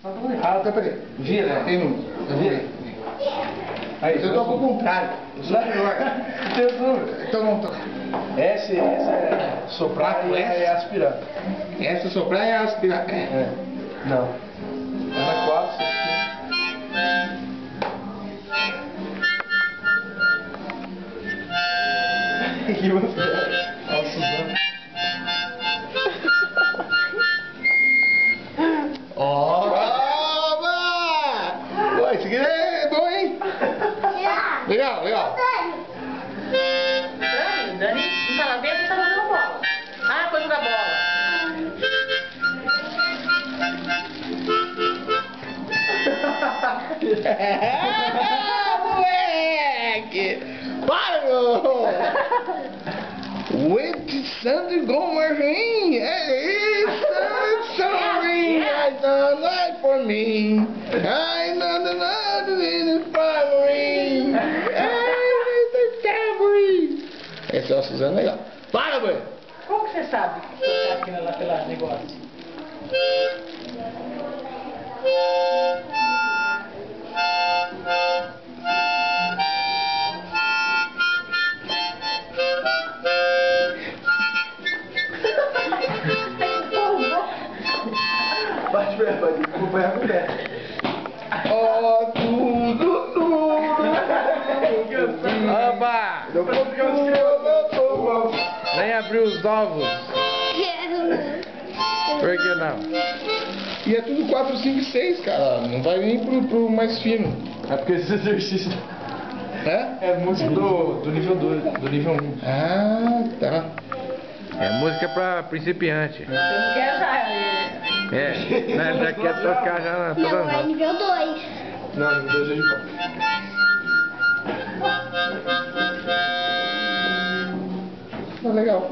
Tá tudo errado. Então, peraí. Vira. Tem número. Eu vou ver. Aí, eu toco ao contrário. Eu sou melhor. Tem os números. Então não toca. Essa é soprar e é aspirar. Essa soprar é aspirar. É. Não. Ela é 4, 6, 5. E você? Olha o Suzano. Oba! Pô, esse aqui é bom, hein? Legal, legal. Dani, não tá lá dentro, tá jogando bola. Ah, coisa da bola. Moleque! Para, meu! With Sandro Gomes, hey, sorry, I done that for me. I done that in the family. Hey, Mr. Tambourine. Esse é o Suzano legal. Para, mãe! Como que você sabe que você tá aqui pela negócio? Bate pé, pode acompanhar com o pé. Ó, tudo. Oba! Nem abriu os ovos. Por que não? E é tudo 4, 5, 6, cara. Não vai nem pro mais fino. É porque esse exercício É? é música do nível 2, do nível 1. Ah, tá. É música pra principiante. Você não quer já. É, né? Já quer tocar já na Não, é toda nível 2. Não, nível 2 é de baixo. Tá legal.